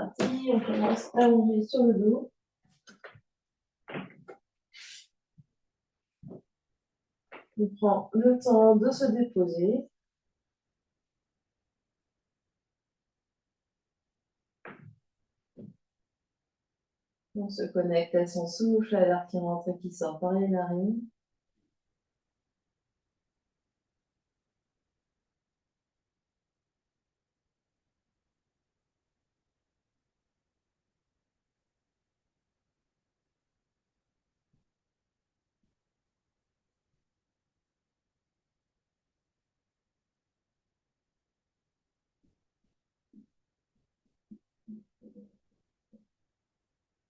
parti, on commence à allonger sur le dos. On prend le temps de se déposer. On se connecte à son souffle, à l'air qui rentre et qui sort par les narines.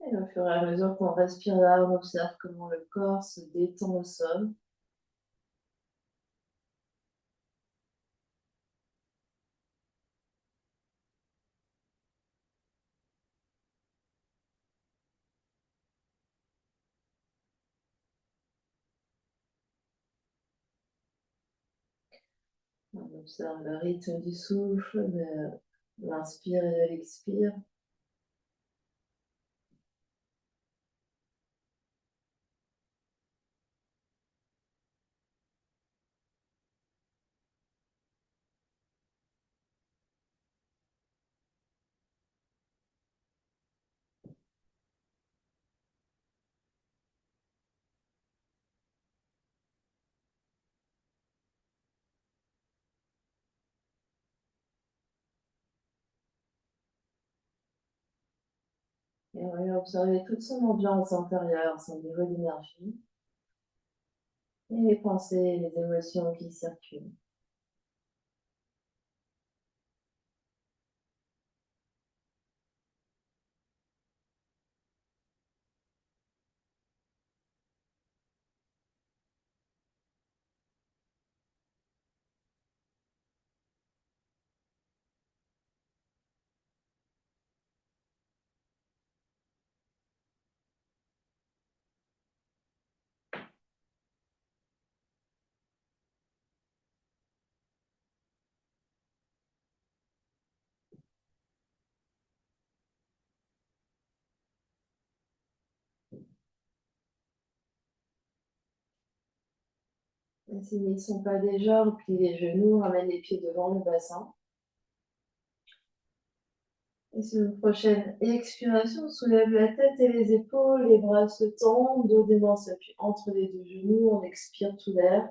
Et au fur et à mesure qu'on respire là, on observe comment le corps se détend au sol. On observe le rythme du souffle, de l'inspire et de l'expire. Et on va observer toute son ambiance intérieure, son niveau d'énergie, et les pensées, les émotions qui circulent. Et s'ils n'y sont pas déjà, on plie les genoux, ramène les pieds devant le bassin. Et sur une prochaine expiration, on soulève la tête et les épaules, les bras se tendent, dos des mains s'appuient entre les deux genoux, on expire tout l'air.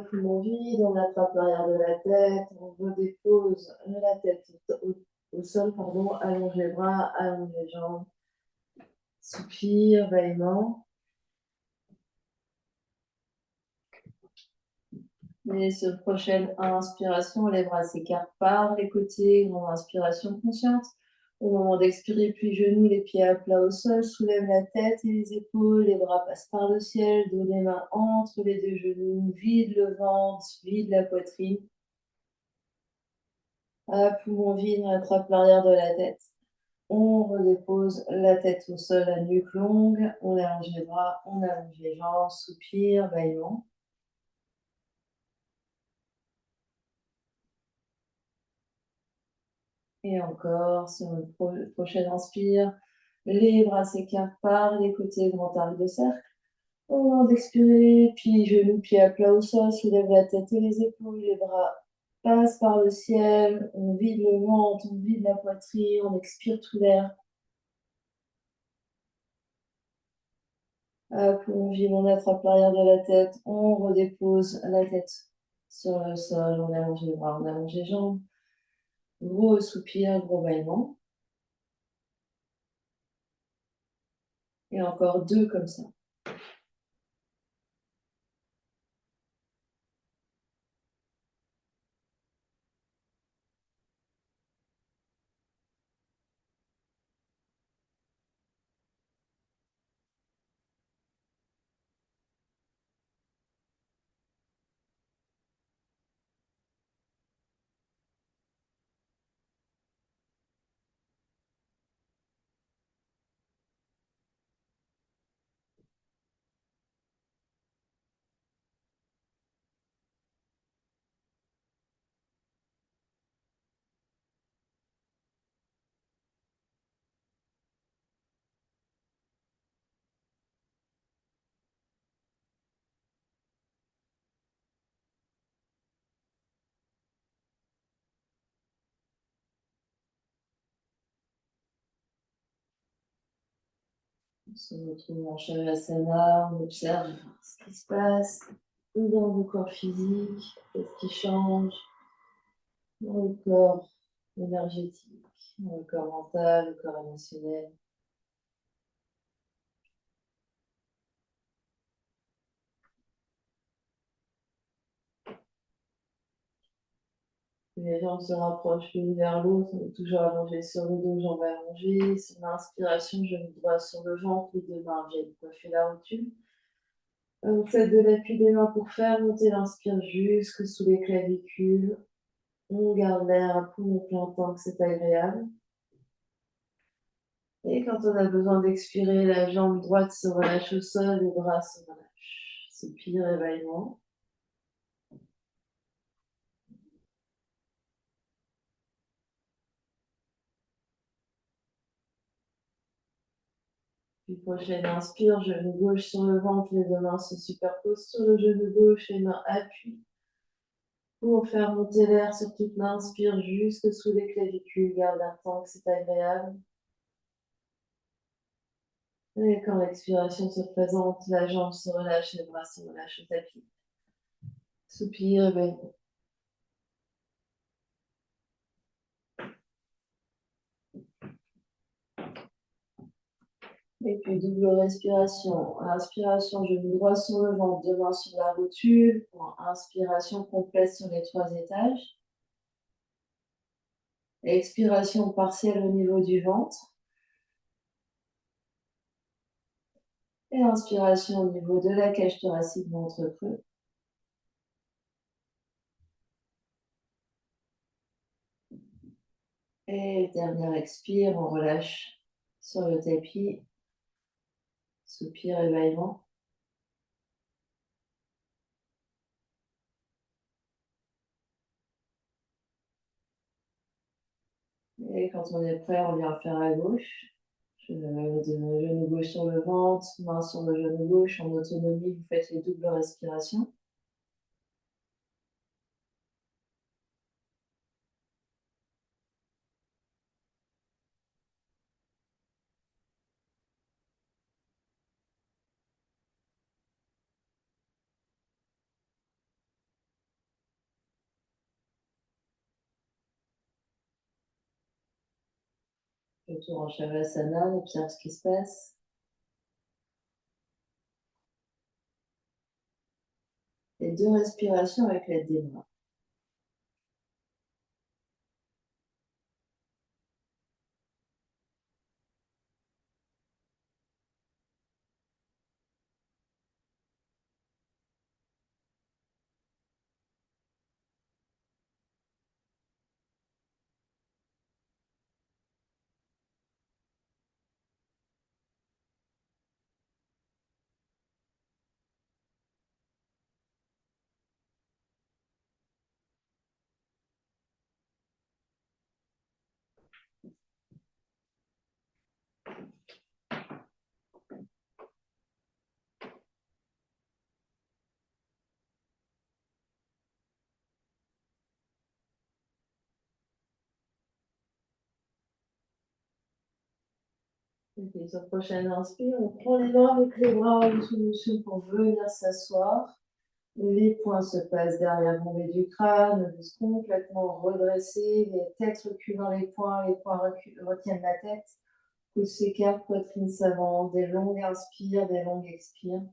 Poumon vide, on attrape l'arrière de la tête, on redépose la tête au sol, pardon, allonge les bras, allonge les jambes, soupir, bâillement. Et sur une prochaine inspiration, les bras s'écartent par les côtés, grande inspiration consciente. Au moment d'expirer, plie genoux, les pieds à plat au sol, soulève la tête et les épaules, les bras passent par le ciel, dos des mains entre les deux genoux, vide le ventre, vide la poitrine. Poumon vide, on attrape l'arrière de la tête. On redépose la tête au sol, la nuque longue, on allonge les bras, on allonge les jambes, soupir, bâillement. Et encore, sur une prochaine inspire, les bras s'écartent par les côtés, grand arc de cercle. Au moment d'expirer, pieds, genoux, pieds à plat au sol, soulève la tête et les épaules, les bras passent par le ciel, on vide le ventre, on vide la poitrine, on expire tout l'air. Hop, on vide, on attrape l'arrière de la tête, on redépose la tête sur le sol, on allonge les bras, on allonge les jambes. Gros soupir, gros bâillement. Et encore deux comme ça. On se retrouve en Shavasana, on observe ce qui se passe dans le corps physique, qu'est-ce qui change dans le corps énergétique, dans le corps mental, le corps émotionnel. Les jambes se rapprochent l'une vers l'autre, on est toujours allongé sur le dos, jambes allongées. Sur l'inspiration, genou droit sur le ventre, les deux mains viennent coiffer la rotule. On fait de l'appui des mains pour faire monter l'inspire jusque sous les clavicules. On garde l'air à poumon plein tant que c'est agréable. Et quand on a besoin d'expirer, la jambe droite se relâche au sol, les bras se relâchent. Soupir, éveillement. Puis prochaine inspire, genou gauche sur le ventre, les deux mains se superposent sur le genou gauche, les mains appuient pour faire monter l'air sur toute l'inspire jusque sous les clavicules. Garde un temps que c'est agréable. Et quand l'expiration se présente, la jambe se relâche, les bras se relâchent au tapis. Soupir, éveillement. Et puis double respiration. Inspiration, genou droit sur le ventre, deux mains sur la rotule. Inspiration complète sur les 3 étages. Expiration partielle au niveau du ventre. Et inspiration au niveau de la cage thoracique, ventre creux. Et dernière expire, on relâche sur le tapis. Soupir, éveillement. Et quand on est prêt, on vient faire à gauche. Genou gauche sur le ventre, main sur le genou gauche. En autonomie, vous faites les doubles respirations. Retour en Shavasana, on observe ce qui se passe. Et 2 respirations avec l'aide des bras. Et puis sur prochaine inspire, on prend les mains avec les bras en dessous pour venir s'asseoir. Les poings se passent derrière l'onglet du crâne, le buste complètement redressé, les têtes reculent dans les poings retiennent la tête. Coude s'écarte, poitrine s'avance, des longues inspires, des longues expires.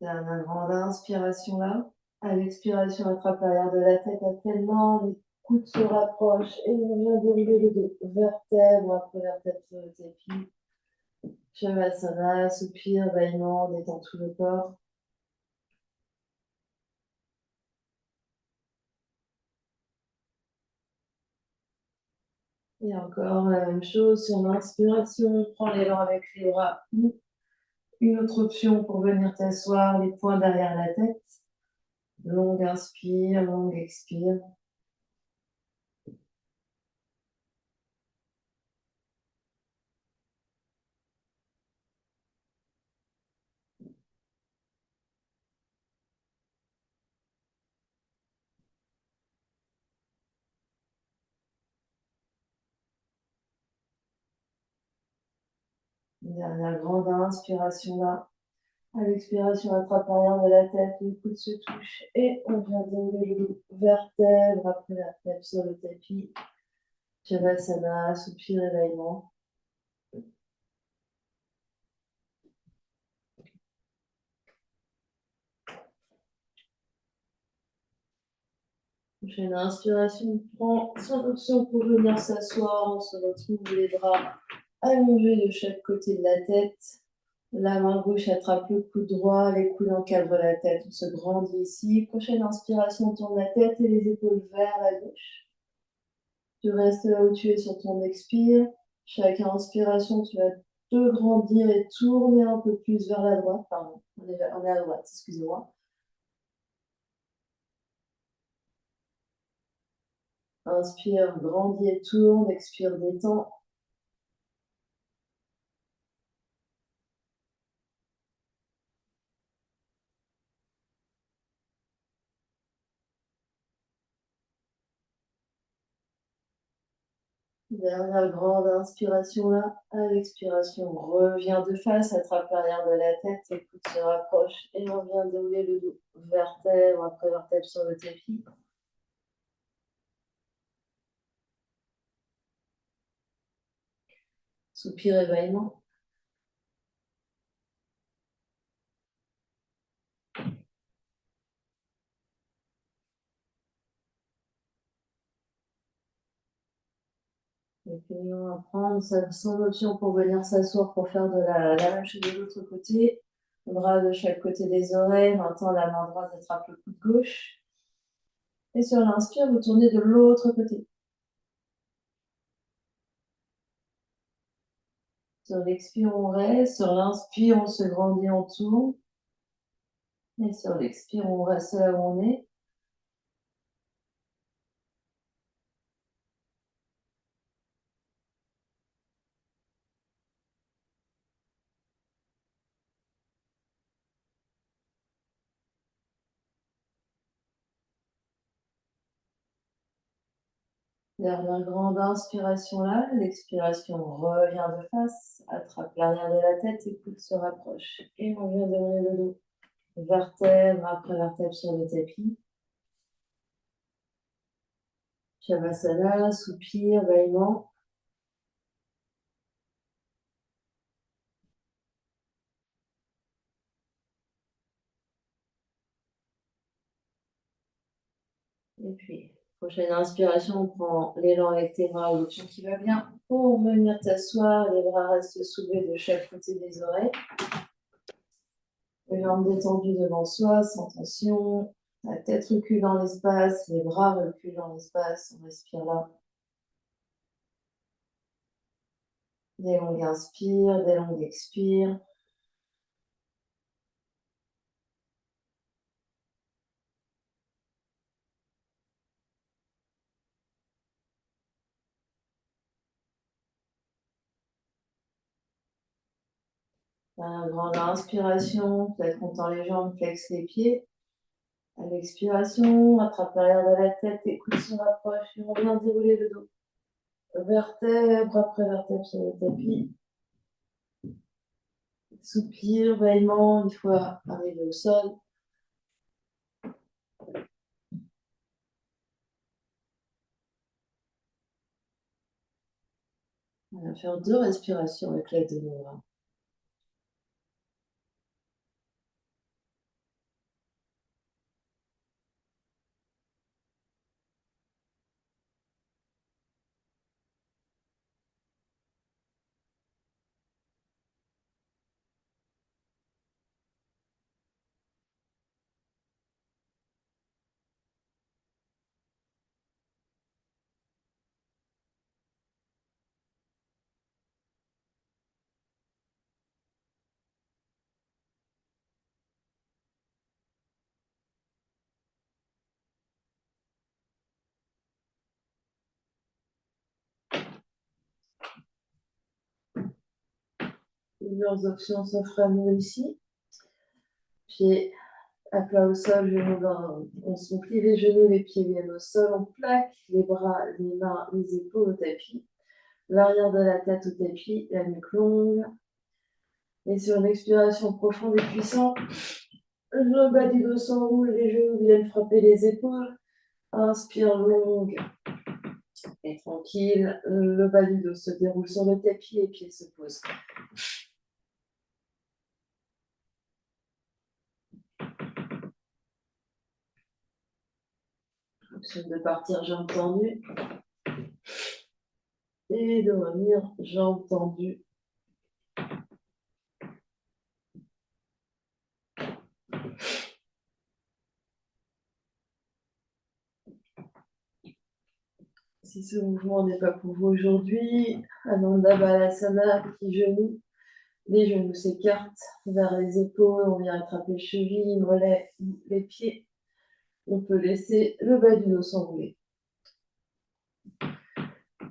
Dernière grande inspiration là. À l'expiration, attrape l'arrière de la tête à pleine main, les coudes se rapprochent et on vient dérouler les deux vertèbres après vertèbre sur le tapis. Shavasana, soupir, bâillement, détend tout le corps. Et encore la même chose sur l'inspiration, on prend l'élan avec les bras. Une autre option pour venir t'asseoir, les poings derrière la tête. Longue inspire, longue expire. Une dernière grande inspiration là. À l'expiration, attrape l'arrière de la tête, les coudes se touchent et on vient dérouler le dos vertèbre après vertèbre sur le tapis. Shavasana, soupir, éveillement. Prochaine inspiration, prend son option pour venir s'asseoir. On se retrouve les bras allongés de chaque côté de la tête. La main gauche attrape le coude droit, les coudes encadrent la tête. On se grandit ici. Prochaine inspiration, tourne la tête et les épaules vers la gauche. Tu restes là où tu es sur ton expire. Chaque inspiration, tu vas te grandir et tourner un peu plus vers la droite. Pardon, on est à droite, excusez-moi. Inspire, grandis et tourne. Expire, détends. Dernière grande inspiration là. À l'expiration, reviens de face, attrape l'arrière de la tête, les coudes se rapprochent et on vient dérouler le dos. Vertèbre après vertèbre sur le tapis. Soupir, éveillement. Et puis on va prendre son option pour venir s'asseoir pour faire de la même chose de l'autre côté. Bras de chaque côté des oreilles. Maintenant, la main droite attrape le coude gauche. Et sur l'inspire, vous tournez de l'autre côté. Sur l'expire, on reste. Sur l'inspire, on se grandit, on tourne. Et sur l'expire, on reste là où on est. Dernière grande inspiration là. L'expiration, revient de face. Attrape l'arrière de la tête, les coudes se rapprochent. Et on vient dérouler le dos. Vertèbre après vertèbre sur le tapis. Shavasana, soupir, bâillement. Et puis, prochaine inspiration, on prend l'élan avec tes bras, l'option qui va bien. Pour venir t'asseoir, les bras restent soulevés de chaque côté des oreilles. Les jambes détendues devant soi, sans tension. La tête recule dans l'espace, les bras reculent dans l'espace. On respire là. Des longues inspires, des longues expires. Grande inspiration, peut-être qu'on tend les jambes, flexe les pieds. À l'expiration, attrape l'arrière de la tête, les coudes se rapprochent et on vient dérouler le dos. Vertèbre après vertèbre sur le tapis. Soupir, bâillement, une fois arrivé au sol. On va faire 2 respirations avec l'aide de nos bras. Plusieurs options s'offrent à nous ici. Pieds à plat au sol, genoux dans. On se plie les genoux, les pieds viennent au sol. On plaque les bras, les mains, les épaules au tapis. L'arrière de la tête au tapis, la nuque longue. Et sur une expiration profonde et puissante, le bas du dos s'enroule, les genoux viennent frapper les épaules. Inspire longue et tranquille. Le bas du dos se déroule sur le tapis, les pieds se posent. Option de partir jambes tendues et de revenir jambes tendues. Si ce mouvement n'est pas pour vous aujourd'hui, Ananda Balasana, petit genou. Les genoux s'écartent vers les épaules, on vient attraper cheville, mollets, les pieds. On peut laisser le bas du dos s'enrouler.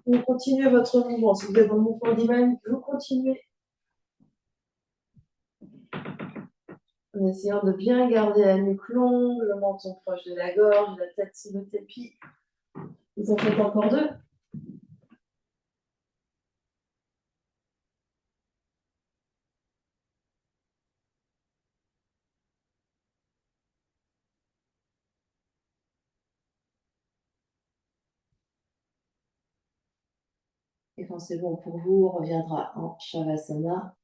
Vous continuez votre mouvement. Si vous êtes dans le mouvement dynamique, vous continuez. En essayant de bien garder la nuque longue, le menton proche de la gorge, la tête sur le tapis. Vous en faites encore deux. Et quand c'est bon pour vous, on reviendra en Shavasana.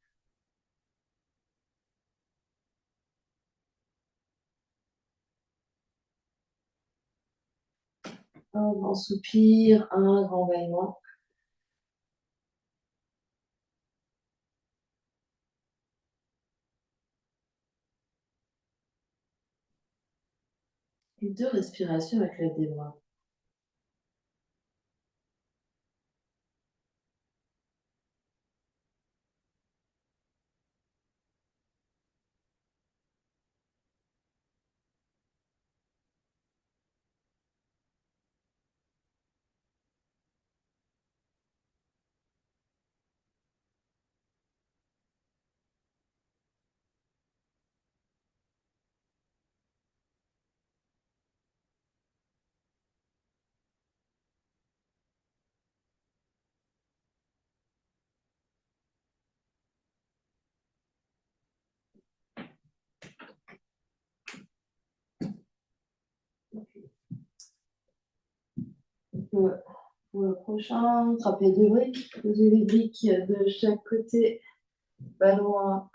Un grand soupir, un grand bâillement. Et deux respirations avec la des bras. Pour le prochain, attrapez deux briques. Posez les briques de chaque côté, pas loin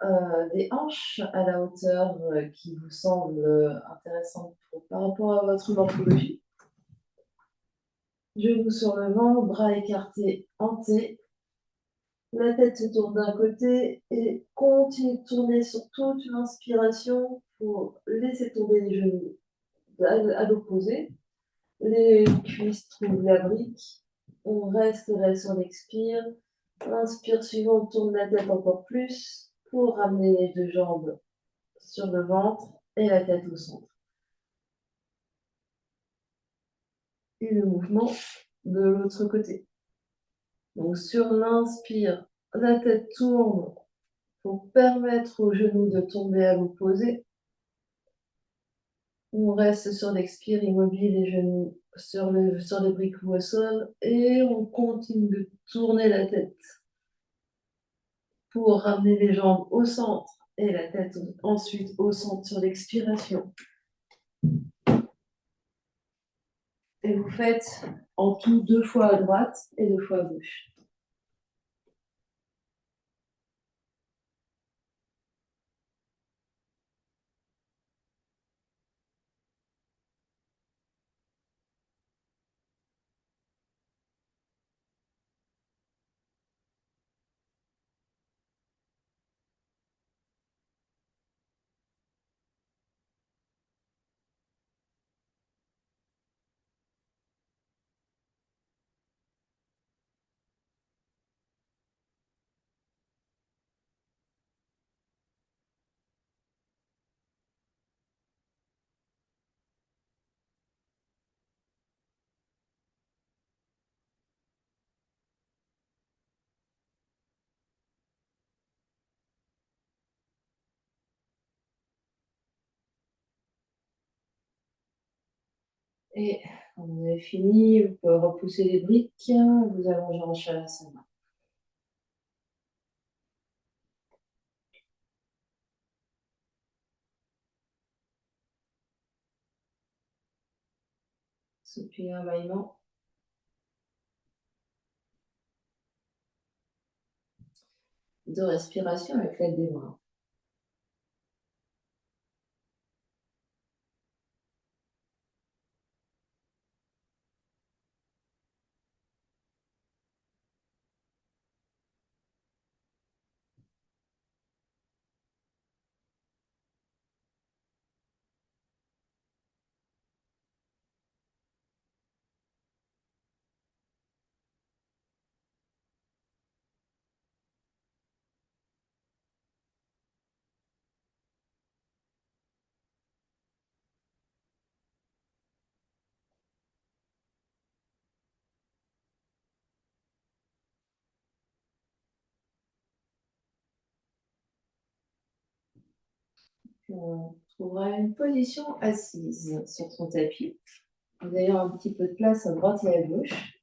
des hanches, à la hauteur qui vous semble intéressante par rapport à votre morphologie. Genoux sur le ventre, bras écartés en T. La tête se tourne d'un côté et continue de tourner sur toute l'inspiration pour laisser tomber les genoux à l'opposé. Les cuisses trouvent la brique. On reste là sur l'expire. Inspire suivant, on tourne la tête encore plus pour ramener les deux jambes sur le ventre et la tête au centre. Et le mouvement de l'autre côté. Donc sur l'inspire, la tête tourne pour permettre aux genoux de tomber à l'opposé. On reste sur l'expire immobile, les genoux sur les briques ou au sol, et on continue de tourner la tête pour ramener les jambes au centre et la tête ensuite au centre sur l'expiration. Et vous faites en tout 2 fois à droite et 2 fois à gauche. Et quand vous avez fini, vous pouvez repousser les briques, vous allongez en Shavasana. Soupir, bâillement. De respiration avec l'aide des bras. On trouvera une position assise sur son tapis. D'ailleurs, un petit peu de place à droite et à gauche.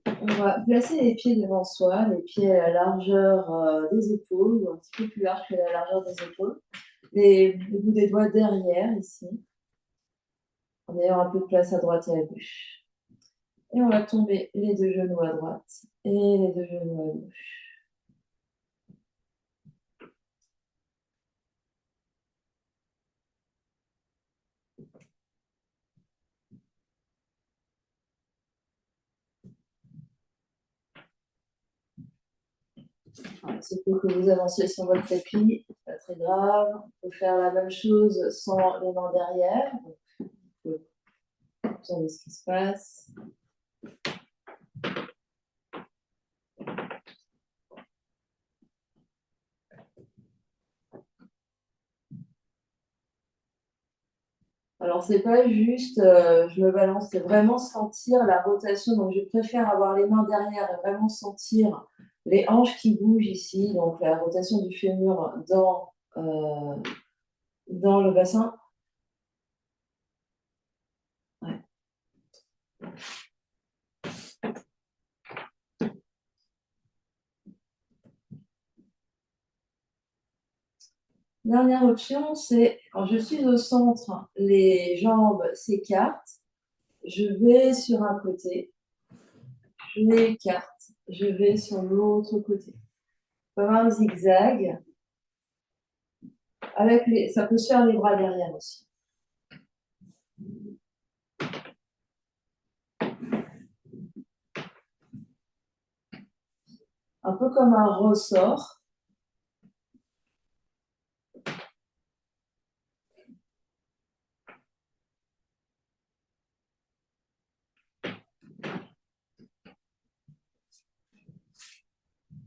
On va placer les pieds devant soi, les pieds à la largeur des épaules, ou un petit peu plus large que la largeur des épaules. Le bout des doigts derrière, ici. En ayant un peu de place à droite et à gauche. Et on va tomber les deux genoux à droite et les deux genoux à gauche. C'est pour que vous avanciez sur votre tapis, pas très grave. On peut faire la même chose sans les mains derrière. Donc, vous pouvez observer ce qui se passe. Alors, c'est pas juste je me balance, c'est vraiment sentir la rotation. Donc, je préfère avoir les mains derrière et vraiment sentir les hanches qui bougent ici. Donc, la rotation du fémur dans le bassin. Ouais. Dernière option, c'est quand je suis au centre, les jambes s'écartent. Je vais sur un côté, je m'écarte, je vais sur l'autre côté. Comme un zigzag. Ça peut se faire les bras derrière aussi. Un peu comme un ressort.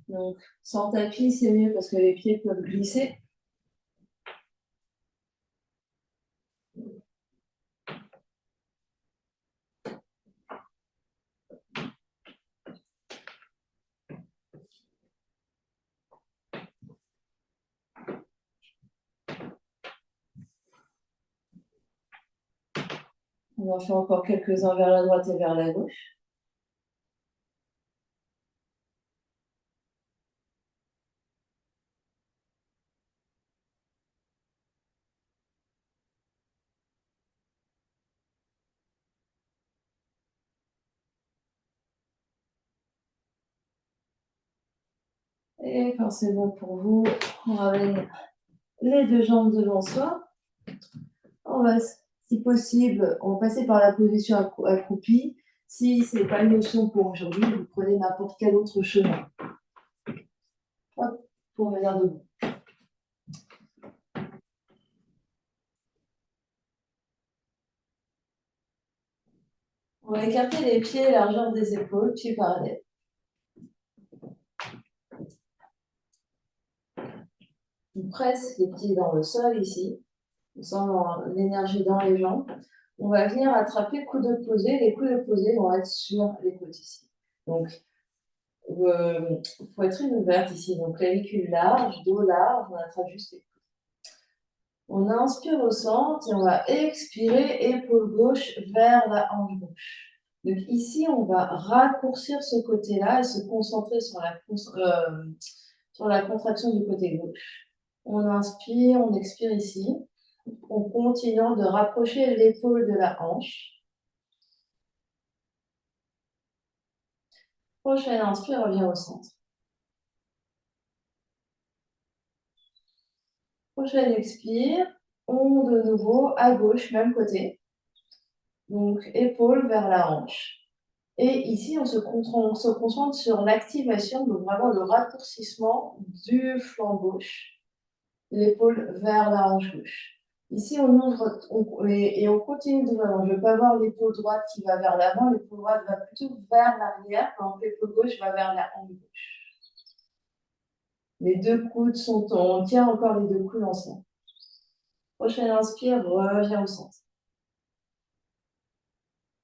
Donc, sans tapis, c'est mieux parce que les pieds peuvent glisser. On en fait encore quelques-uns vers la droite et vers la gauche. Et quand c'est bon pour vous, on ramène les deux jambes devant soi. On va, si possible, on va passer par la position accroupie. Si ce n'est pas une option pour aujourd'hui, vous prenez n'importe quel autre chemin. Hop, pour venir debout. On va écarter les pieds, largeur des épaules, pieds parallèles. On presse les pieds dans le sol ici. On sent l'énergie dans les jambes. On va venir attraper le coude opposé. Les coudes opposés vont être sur les côtes ici. Donc, poitrine ouverte ici. Donc, clavicule large, dos large. On attrape juste les coudes. On inspire au centre et on va expirer, épaule gauche vers la hanche gauche. Donc ici, on va raccourcir ce côté-là et se concentrer sur la contraction du côté gauche. On inspire, on expire ici. en continuant de rapprocher l'épaule de la hanche. Prochaine inspire, reviens au centre. Prochaine expire, on de nouveau à gauche, même côté. Donc, épaule vers la hanche. Et ici, on se concentre sur l'activation, donc vraiment le raccourcissement du flanc gauche, l'épaule vers la hanche gauche. Ici, on ouvre et on continue d'ouvrir. Je ne veux pas voir l'épaule droite qui va vers l'avant, l'épaule droite va plutôt vers l'arrière, quand l'épaule gauche va vers la hanche gauche. Les deux coudes sont, on tient encore les deux coudes ensemble. Prochaine inspire, reviens au centre.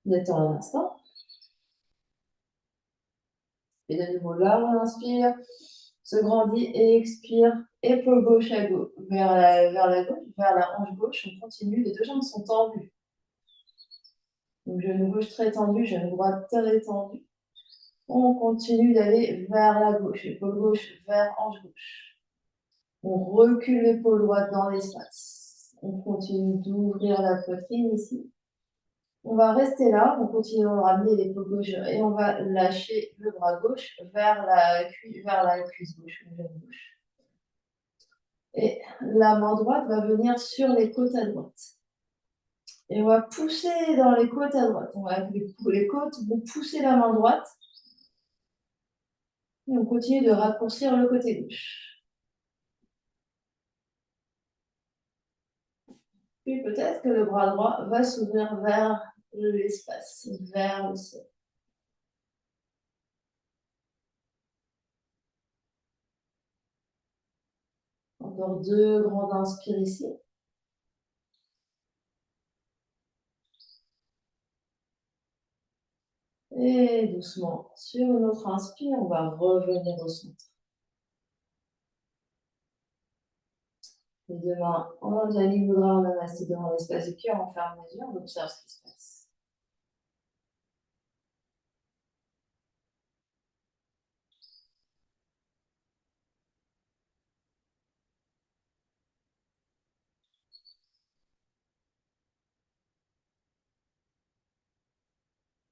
Détends un instant. Et de nouveau là, on inspire, se grandit et expire. Épaule gauche à gauche, vers la gauche, vers la hanche gauche. On continue, les deux jambes sont tendues. Donc genou gauche très tendu, genou droit très tendu. On continue d'aller vers la gauche, épaule gauche vers hanche gauche. On recule l'épaule droite dans l'espace. On continue d'ouvrir la poitrine ici. On va rester là, on continue à ramener l'épaule gauche et on va lâcher le bras gauche vers la cuisse gauche, le genou gauche. Et la main droite va venir sur les côtes à droite. Et on va pousser dans les côtes à droite. Les côtes vont pousser la main droite. Et on continue de raccourcir le côté gauche. Puis peut-être que le bras droit va s'ouvrir vers l'espace, vers le ciel. Encore deux grandes inspires ici. Et doucement, sur notre inspire, on va revenir au centre. Les deux mains en Anjali Mudra, en Namasté devant l'espace du cœur, on ferme les yeux, on observe ce qui se passe.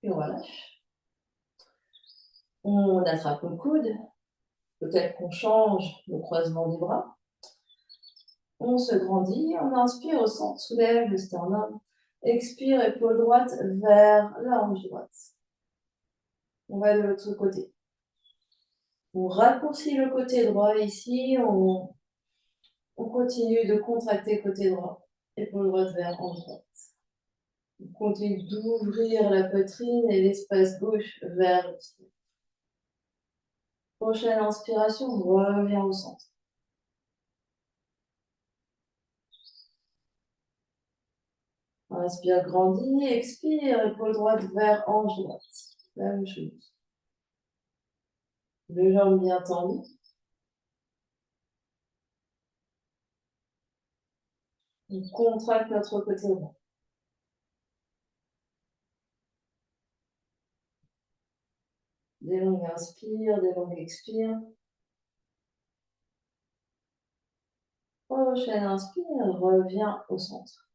Et on relâche. On attrape le coude. Peut-être qu'on change le croisement des bras. On se grandit, on inspire au centre, soulève le sternum. Expire, épaule droite vers la hanche droite. On va de l'autre côté. On raccourcit le côté droit ici, on continue de contracter côté droit. Épaule droite vers hanche droite. On continue d'ouvrir la poitrine et l'espace gauche vers le ciel. Prochaine inspiration, on revient au centre. Inspire, grandit, expire, épaule droite vers hanche droite. La même chose. Les jambes bien tendues. On contracte notre côté droit. Des longues inspires, des longues expires. Prochaine inspire, reviens au centre.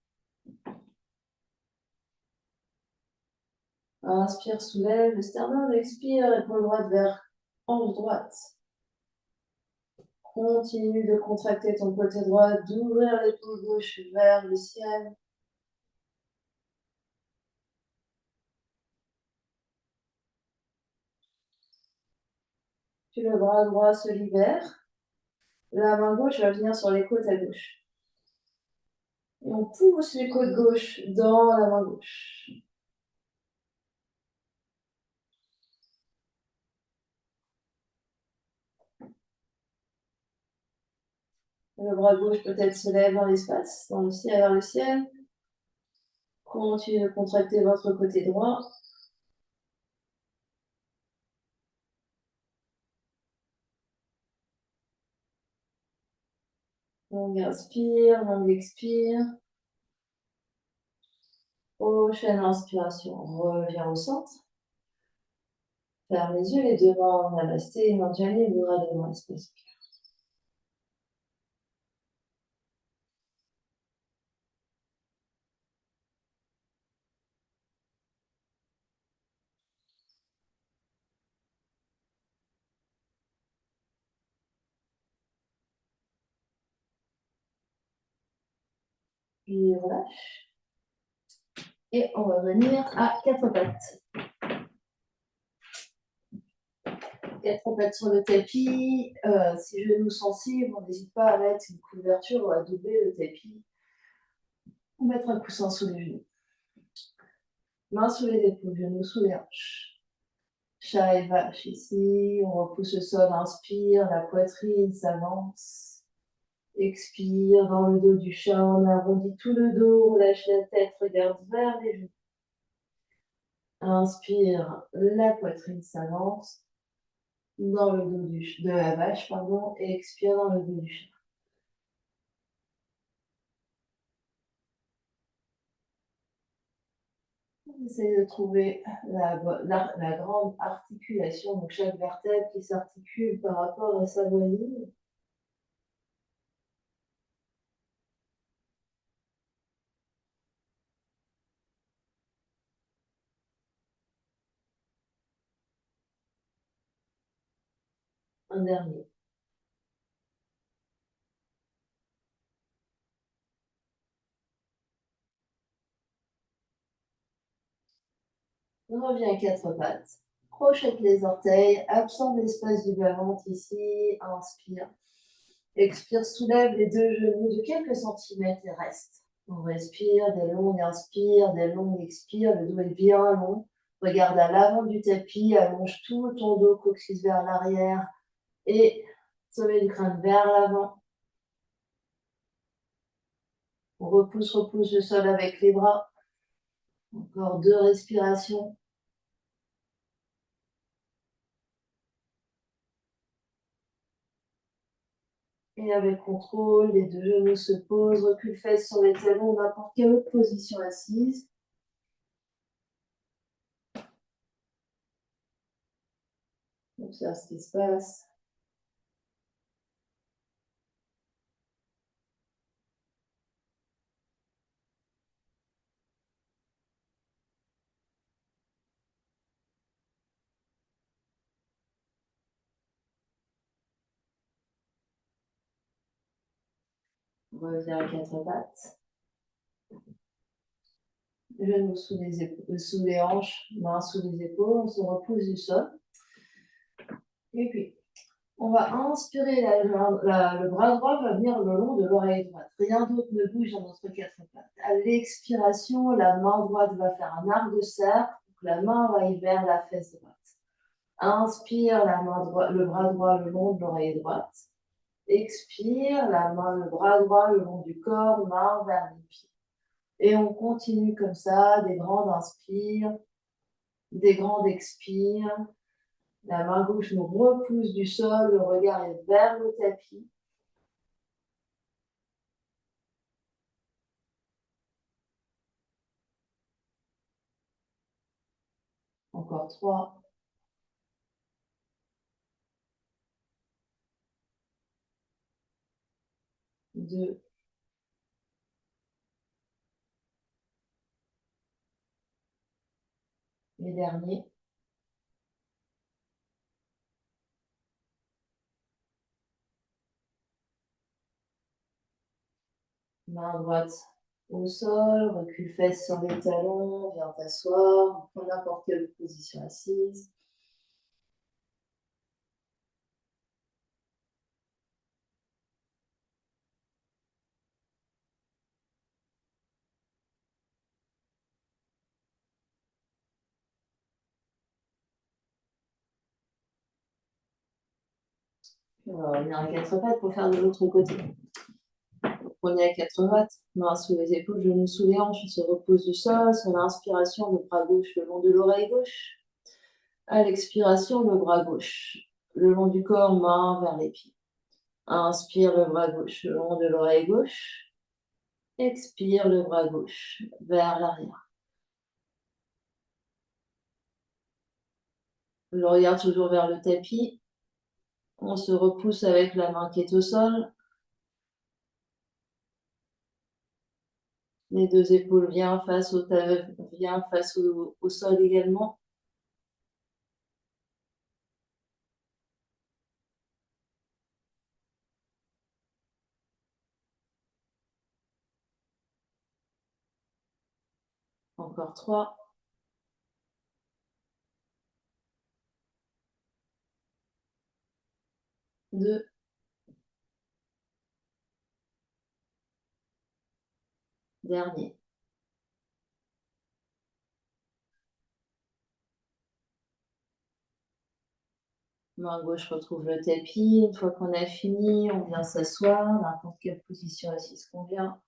Inspire, soulève le sternum, expire, épaule droite vers hanche droite. Continue de contracter ton côté droit, d'ouvrir l'épaule gauche vers le ciel. Puis le bras droit se libère. La main gauche va venir sur les côtes à gauche. Et on pousse les côtes gauche dans la main gauche. Le bras gauche peut-être se lève dans l'espace, dans le ciel, vers le ciel. Continuez de contracter votre côté droit. Longue inspire, longue expire. Prochaine inspiration, reviens au centre. Ferme les yeux, les deux mains en Namasté, Manjali, Mudra devant l'espace du cœur. Puis relâche. Et on va venir à quatre pattes. Quatre pattes sur le tapis. Si genou sensible, on n'hésite pas à mettre une couverture ou à doubler le tapis. Ou mettre un coussin sous les genoux. Mains sous les épaules, genoux sous les hanches. Chat et vache ici. On repousse le sol, inspire, la poitrine s'avance. Expire dans le dos du chat, on arrondit tout le dos, on lâche la tête, regarde vers les genoux. Inspire, la poitrine s'avance dans le dos de la vache, pardon, et expire dans le dos du chat. On essaye de trouver la grande articulation, donc chaque vertèbre qui s'articule par rapport à sa voisine. Un dernier. On revient à quatre pattes. Crochette les orteils, absorbe l'espace du bas-ventre ici, inspire. Expire, soulève les deux genoux de quelques centimètres et reste. On respire, des longues inspire, des longues expire, le dos est bien long. Regarde à l'avant du tapis, allonge tout ton dos, coccyx vers l'arrière et sommet du crâne vers l'avant. On repousse le sol avec les bras. Encore deux respirations. Et avec contrôle, les deux genoux se posent, recule fesses sur les talons, n'importe quelle autre position assise. Observe ce qui se passe. On revient à quatre pattes. Genoux sous les hanches, mains sous les épaules, on se repousse du sol. Et puis, on va inspirer, le bras droit va venir le long de l'oreille droite. Rien d'autre ne bouge dans notre quatre pattes. À l'expiration, la main droite va faire un arc de cercle, donc la main va aller vers la fesse droite. Inspire, le bras droit le long de l'oreille droite. Expire, le bras droit le long du corps, main vers les pieds. Et on continue comme ça, des grandes inspires, des grandes expires. La main gauche nous repousse du sol, le regard est vers le tapis. Encore 3. 2. Les derniers. Main droite au sol, recule fesses sur les talons, viens t'asseoir, prends n'importe quelle position assise. On va revenir à quatre pattes pour faire de l'autre côté. Prenez à quatre pattes, mains sous les épaules, genoux sous les hanches, on se repose du sol. Sur l'inspiration, le bras gauche le long de l'oreille gauche. À l'expiration, le bras gauche le long du corps, main vers les pieds. Inspire le bras gauche le long de l'oreille gauche. Expire le bras gauche vers l'arrière. Le regard toujours vers le tapis. On se repousse avec la main qui est au sol. Les deux épaules bien face au sol également. Encore 3. 2. Dernier. Main gauche retrouve le tapis. Une fois qu'on a fini, on vient s'asseoir. N'importe quelle position assise convient.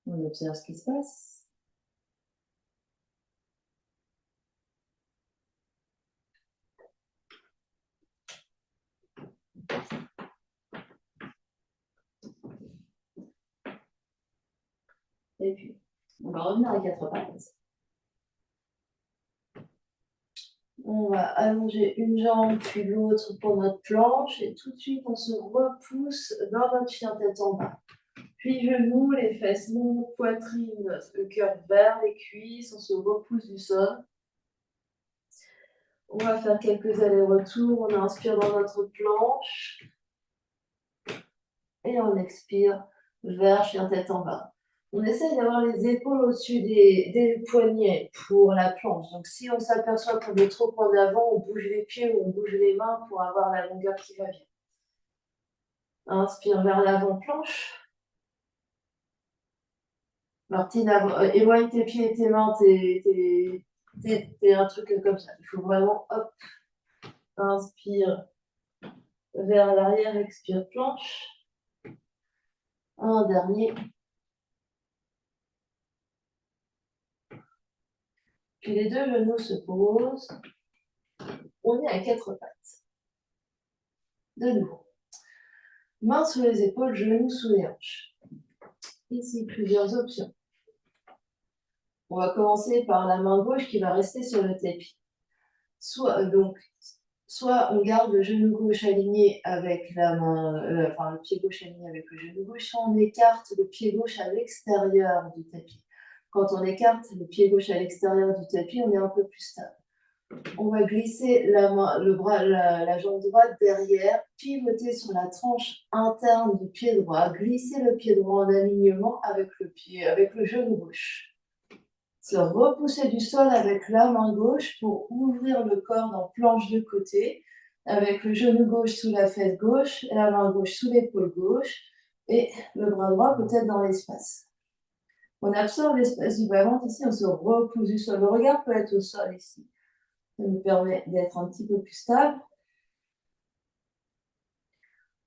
On observe ce qui se passe. Et puis, on va revenir à 4 pattes. On va allonger une jambe puis l'autre pour notre planche et tout de suite on se repousse dans notre chien tête en bas. Puis genoux, les fesses montent, poitrine, le cœur vers les cuisses, on se repousse du sol. On va faire quelques allers-retours, on inspire dans notre planche et on expire vers chien tête en bas. On essaye d'avoir les épaules au-dessus des poignets pour la planche. Donc si on s'aperçoit qu'on est trop en avant, on bouge les pieds ou on bouge les mains pour avoir la longueur qui va bien. Inspire vers l'avant-planche. Martine, éloigne tes pieds et tes mains, t'es un truc comme ça. Il faut vraiment, hop, inspire vers l'arrière, expire planche. Un dernier. Puis les deux genoux se posent. On est à 4 pattes. De nouveau. Mains sous les épaules, genoux sous les hanches. Ici, plusieurs options. On va commencer par la main gauche qui va rester sur le tapis. Soit on garde le genou gauche aligné avec la main, le pied gauche aligné avec le genou gauche, soit on écarte le pied gauche à l'extérieur du tapis. Quand on écarte le pied gauche à l'extérieur du tapis, on est un peu plus stable. On va glisser la jambe droite derrière, pivoter sur la tranche interne du pied droit, glisser le pied droit en alignement avec le genou gauche. Se repousser du sol avec la main gauche pour ouvrir le corps dans planche de côté, avec le genou gauche sous la fesse gauche, la main gauche sous l'épaule gauche et le bras droit peut-être dans l'espace. On absorbe l'espace du bas-ventre ici, on se repousse du sol. Le regard peut être au sol ici. Ça nous permet d'être un petit peu plus stable.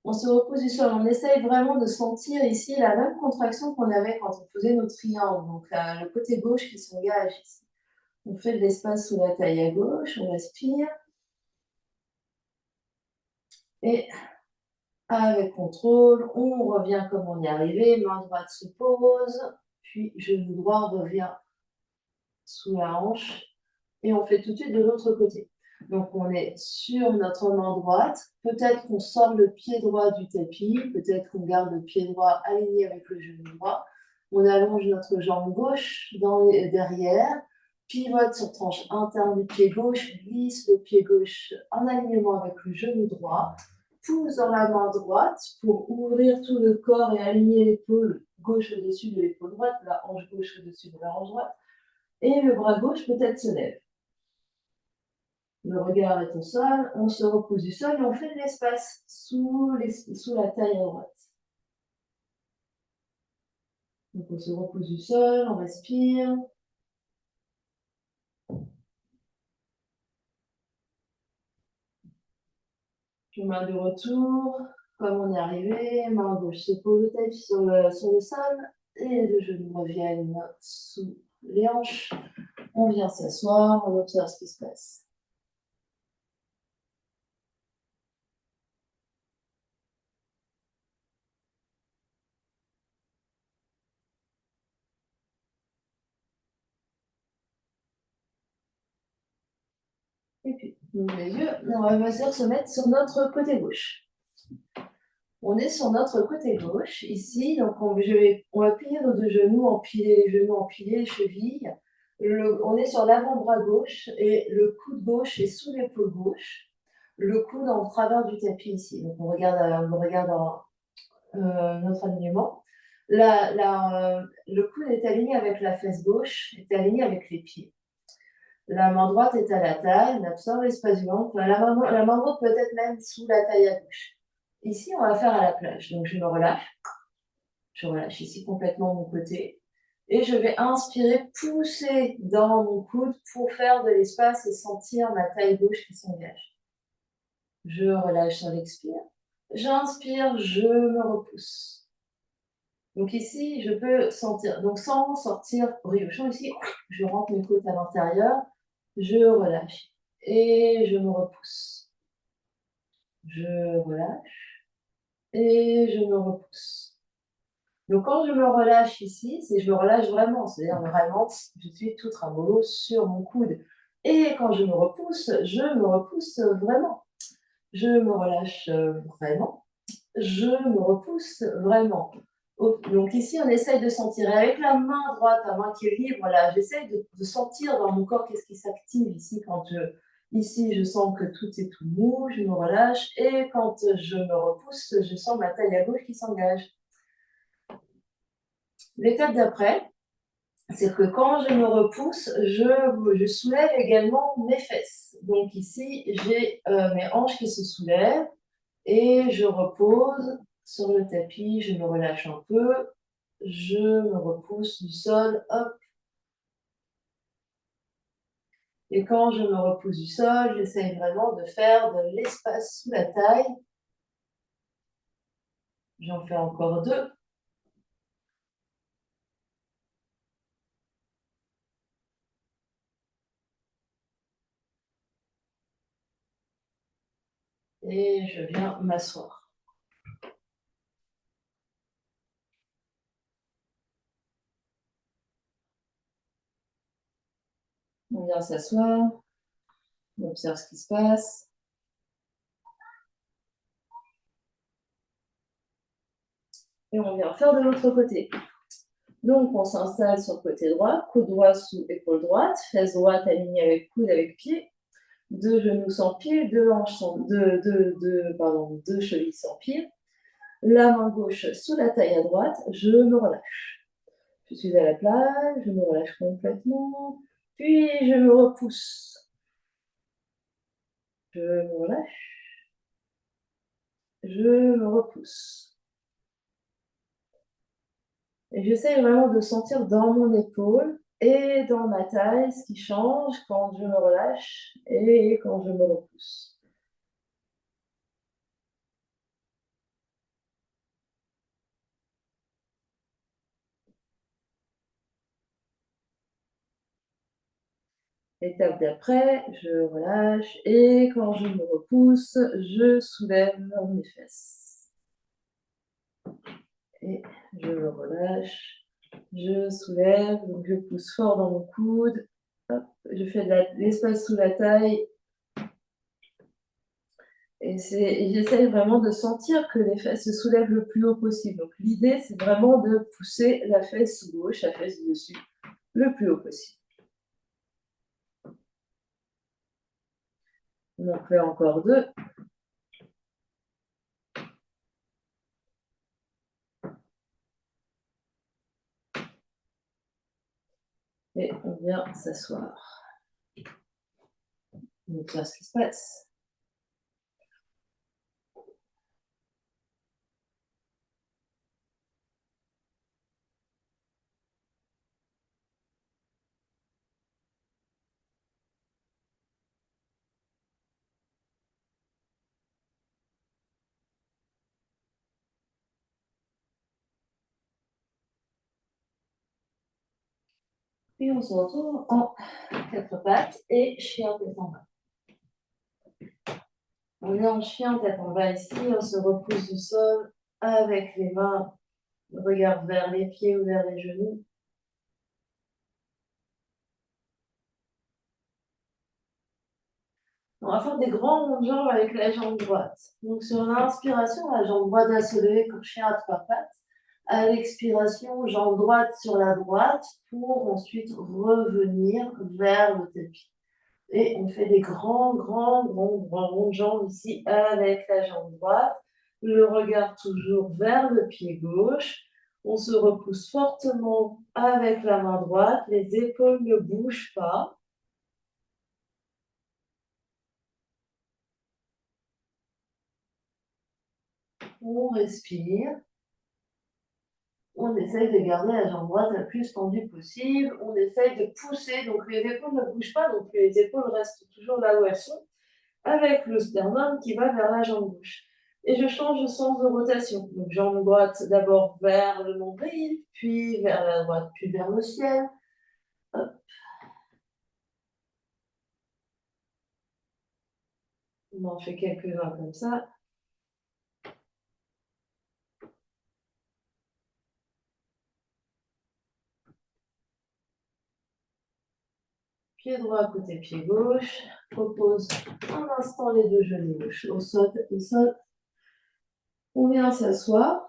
On se repose du sol. On essaye vraiment de sentir ici la même contraction qu'on avait quand on faisait nos triangles. Donc le côté gauche qui s'engage ici. On fait de l'espace sous la taille à gauche, on respire. Et avec contrôle, on revient comme on est arrivé. Main droite se pose, puis genou droit revient sous la hanche. Et on fait tout de suite de l'autre côté. Donc on est sur notre main droite. Peut-être qu'on sort le pied droit du tapis. Peut-être qu'on garde le pied droit aligné avec le genou droit. On allonge notre jambe gauche derrière. Pivote sur tranche interne du pied gauche, glisse le pied gauche en alignement avec le genou droit, pousse dans la main droite pour ouvrir tout le corps et aligner l'épaule gauche au-dessus de l'épaule droite, la hanche gauche au-dessus de la hanche droite, et le bras gauche peut-être se lève. Le regard est au sol, on se repousse du sol et on fait de l'espace sous la taille à droite. Donc on se repousse du sol, on respire. Chemin de retour, comme on est arrivé, main gauche se pose le tapis sur le sol et le genou revient sous les hanches. On vient s'asseoir, on observe ce qui se passe. Et puis, on ouvre les yeux, on va se mettre sur notre côté gauche. On est sur notre côté gauche, ici, donc on va plier nos deux genoux, empiler les genoux, empiler les chevilles. On est sur l'avant-bras gauche et le coude gauche est sous l'épaule gauche. Le coude en travers du tapis ici. Donc on regarde notre alignement. Le coude est aligné avec la fesse gauche, est aligné avec les pieds. La main droite est à la taille, on absorbe l'espace du ventre. La main droite peut être même sous la taille à gauche. Ici, on va faire à la plage. Donc, je me relâche. Je relâche ici complètement mon côté. Et je vais inspirer, pousser dans mon coude pour faire de l'espace et sentir ma taille gauche qui s'engage. Je relâche sur l'expire. J'inspire, je me repousse. Donc ici, je peux sentir, donc sans sortir briochon ici, je rentre mes côtes à l'intérieur, je relâche et je me repousse. Je relâche et je me repousse. Donc quand je me relâche ici, c'est je me relâche vraiment, c'est-à-dire vraiment, je suis tout tramolo sur mon coude. Et quand je me repousse vraiment. Je me relâche vraiment. Je me repousse vraiment. Donc ici, on essaye de sentir. Et avec la main droite, la main qui est libre, là, j'essaye de sentir dans mon corps qu'est-ce qui s'active ici quand ici, je sens que tout est tout mou, je me relâche. Et quand je me repousse, je sens ma taille à gauche qui s'engage. L'étape d'après, c'est que quand je me repousse, je soulève également mes fesses. Donc ici, j'ai mes hanches qui se soulèvent et je repose sur le tapis, je me relâche un peu, je me repousse du sol, hop. Et quand je me repousse du sol, j'essaye vraiment de faire de l'espace sous la taille. J'en fais encore 2. Et je viens m'asseoir. On vient s'asseoir, on observe ce qui se passe. Et on vient faire de l'autre côté. Donc, on s'installe sur le côté droit, coude droit sous épaule droite, fesse droite alignée avec coude avec pied, 2 genoux sans pied, 2 hanches sans, 2 chevilles sans pied. La main gauche sous la taille à droite, je me relâche. Je suis à la plage, je me relâche complètement, puis je me repousse. Je me relâche, je me repousse. Et j'essaie vraiment de sentir dans mon épaule et dans ma taille ce qui change quand je me relâche et quand je me repousse. Étape d'après, je relâche et quand je me repousse, je soulève mes fesses. Et je me relâche, je soulève, donc je pousse fort dans mon coude, hop, je fais de l'espace sous la taille. Et j'essaie vraiment de sentir que les fesses se soulèvent le plus haut possible. Donc l'idée, c'est vraiment de pousser la fesse gauche, la fesse du dessus, le plus haut possible. On en fait encore 2. Et on vient s'asseoir. On observe ce qui se passe. Puis on se retrouve en 4 pattes et chien tête en bas. On est en chien tête en bas ici, on se repousse du sol avec les mains, regarde vers les pieds ou vers les genoux. On va faire des grands ronds de jambes avec la jambe droite. Donc sur l'inspiration, la jambe droite va se lever comme chien à 3 pattes. À l'expiration, jambe droite sur la droite pour ensuite revenir vers le tapis. Et on fait des grands ronds de jambes ici avec la jambe droite. le regard toujours vers le pied gauche. On se repousse fortement avec la main droite, les épaules ne bougent pas. On respire. On essaye de garder la jambe droite la plus tendue possible. On essaye de pousser, donc les épaules ne bougent pas, donc les épaules restent toujours là où elles sont, avec le sternum qui va vers la jambe gauche. Et je change de sens de rotation. Donc jambe droite d'abord vers le nombril, puis vers la droite, puis vers le ciel. Hop. On en fait quelques-uns comme ça. Pied droit à côté pied gauche. Propose un instant les deux genoux au sol. On vient s'asseoir.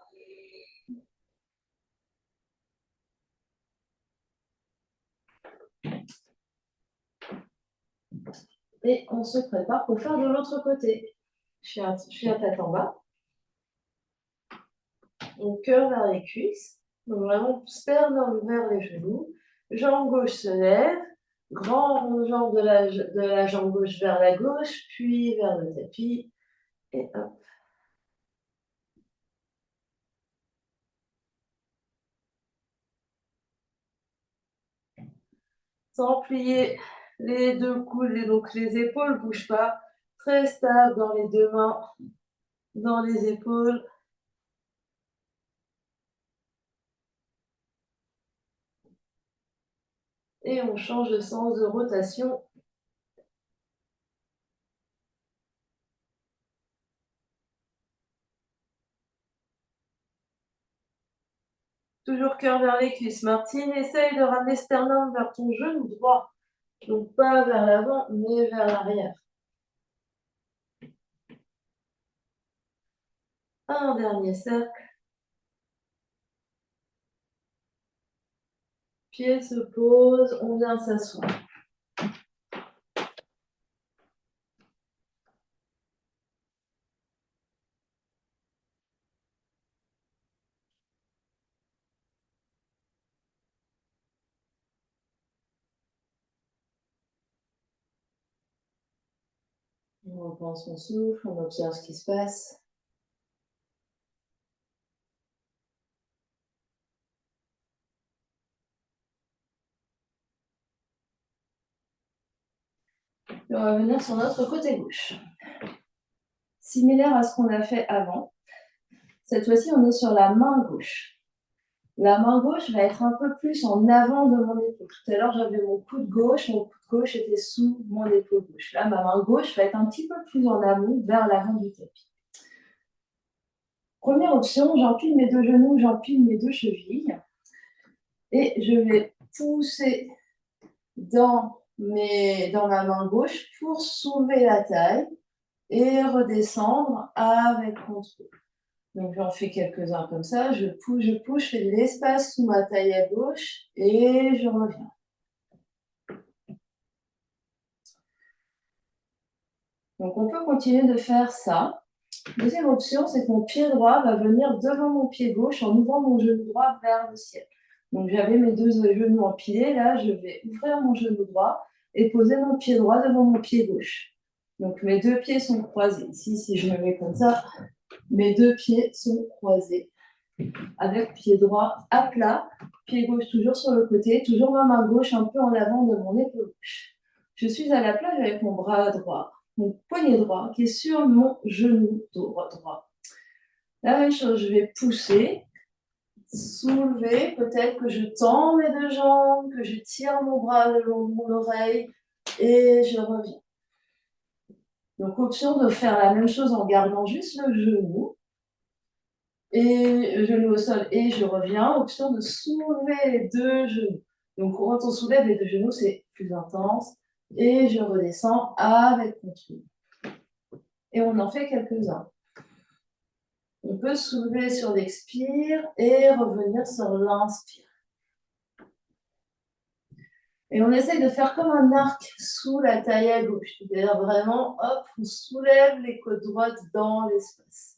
Et on se prépare pour faire de l'autre côté. Chien tête en bas. Donc cœur vers les cuisses. Donc vraiment sternum vers les genoux. Jambe gauche se lève. Grand jambe de la jambe gauche vers la gauche, puis vers le tapis. Et hop. Sans plier les deux coudes, et donc les épaules ne bougent pas. Très stable dans les deux mains, dans les épaules. Et on change de sens de rotation. Toujours cœur vers les cuisses. Martine, essaye de ramener sternum vers ton genou droit. Donc pas vers l'avant, mais vers l'arrière. Un dernier cercle. Pied se pose, on vient s'asseoir. On reprend son souffle, on observe ce qui se passe. Et on va venir sur notre côté gauche. Similaire à ce qu'on a fait avant. Cette fois-ci, on est sur la main gauche. La main gauche va être un peu plus en avant de mon épaule. Tout à l'heure, j'avais mon coude gauche était sous mon épaule gauche. Là, ma main gauche va être un petit peu plus en amont, vers l'avant du tapis. Première option, j'empile mes deux genoux, j'empile mes deux chevilles. Et je vais pousser dans ma main gauche pour soulever la taille et redescendre avec contrôle. Donc j'en fais quelques-uns comme ça, je pousse, je fais de l'espace sous ma taille à gauche et je reviens. Donc on peut continuer de faire ça. Deuxième option, c'est que mon pied droit va venir devant mon pied gauche en ouvrant mon genou droit vers le ciel. Donc j'avais mes deux genoux empilés, là je vais ouvrir mon genou droit et poser mon pied droit devant mon pied gauche. Donc mes deux pieds sont croisés. Ici, si je me mets comme ça, mes deux pieds sont croisés. Avec pied droit à plat, pied gauche toujours sur le côté, toujours ma main gauche un peu en avant de mon épaule gauche. Je suis à la plage avec mon bras droit, mon poignet droit qui est sur mon genou droit. La même chose, je vais pousser, soulever, peut-être que je tends mes deux jambes, que je tire mon bras le long de mon oreille et je reviens. Donc option de faire la même chose en gardant juste le genou et genou au sol et je reviens. Option de soulever les deux genoux. Donc quand on soulève les deux genoux, c'est plus intense et je redescends avec contrôle. Et on en fait quelques-uns. On peut soulever sur l'expire et revenir sur l'inspire. Et on essaye de faire comme un arc sous la taille à gauche. C'est-à-dire vraiment, hop, on soulève les côtes droites dans l'espace.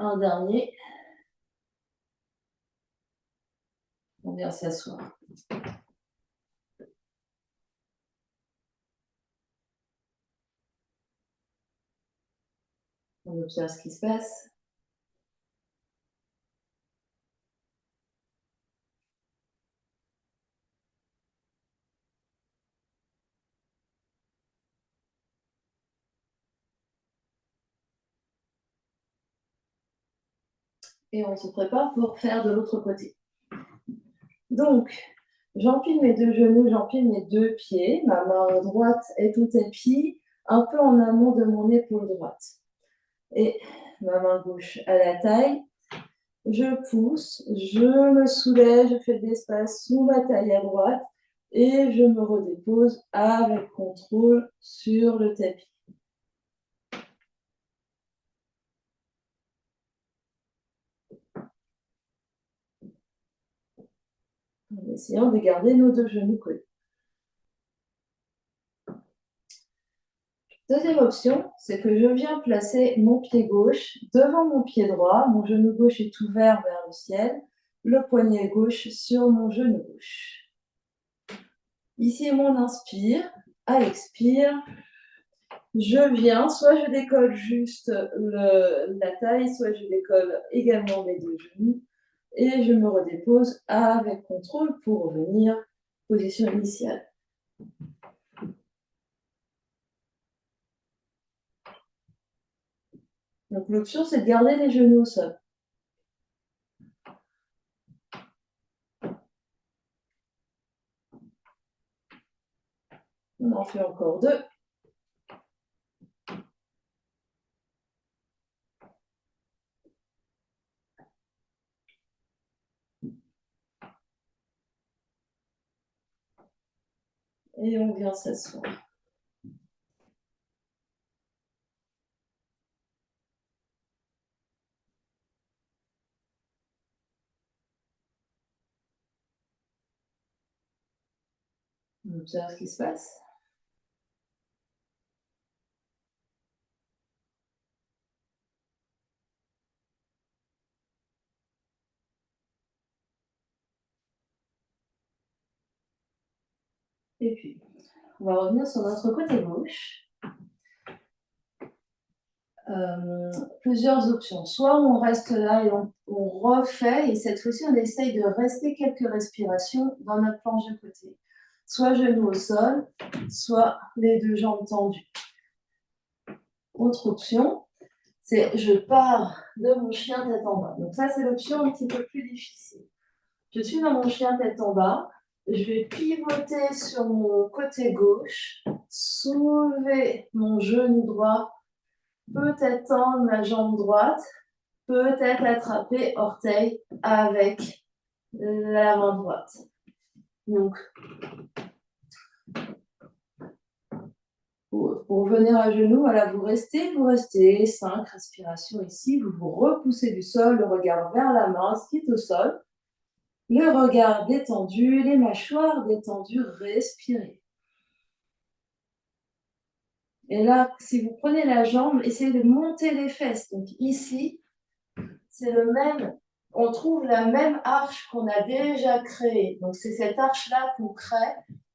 Un dernier. On vient s'asseoir. On observe ce qui se passe. Et on se prépare pour faire de l'autre côté. Donc, j'empile mes deux genoux, j'empile mes deux pieds. Ma main droite est au tapis, un peu en amont de mon épaule droite. Et ma main gauche à la taille. Je pousse, je me soulève, je fais de l'espace sous ma taille à droite et je me redépose avec contrôle sur le tapis. En essayant de garder nos deux genoux collés. Deuxième option, c'est que je viens placer mon pied gauche devant mon pied droit. Mon genou gauche est ouvert vers le ciel. Le poignet gauche sur mon genou gauche. Ici, mon inspire. À l'expire, je viens, soit je décolle juste la taille, soit je décolle également mes deux genoux. Et je me redépose avec contrôle pour revenir position initiale. Donc l'option, c'est de garder les genoux au sol. On en fait encore deux. Et on vient s'asseoir. On observe ce qui se passe. Et puis, on va revenir sur notre côté gauche. Plusieurs options. Soit on reste là et on refait, et cette fois-ci, on essaye de rester quelques respirations dans notre planche de côté. Soit genoux au sol, soit les deux jambes tendues. Autre option, c'est je pars de mon chien tête en bas. Donc ça, c'est l'option un petit peu plus difficile. Je suis dans mon chien tête en bas. Je vais pivoter sur mon côté gauche, soulever mon genou droit, peut-être tendre ma jambe droite, peut-être attraper orteil avec la main droite. Donc, pour venir à genoux, voilà, vous restez 5 respirations ici, vous vous repoussez du sol, le regard vers la main, ce qui est au sol, le regard détendu, les mâchoires détendues, respirez. Et là, si vous prenez la jambe, essayez de monter les fesses. Donc ici, c'est le même, on trouve la même arche qu'on a déjà créée. Donc c'est cette arche-là qu'on crée,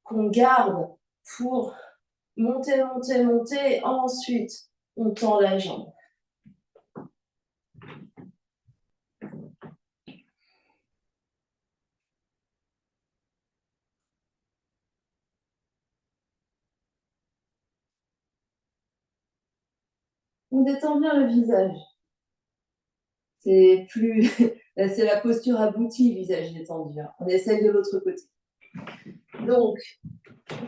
qu'on garde pour monter, monter, monter. Ensuite, on tend la jambe. On détend bien le visage. C'est plus, c'est la posture aboutie, visage détendu. On essaye de l'autre côté. Donc,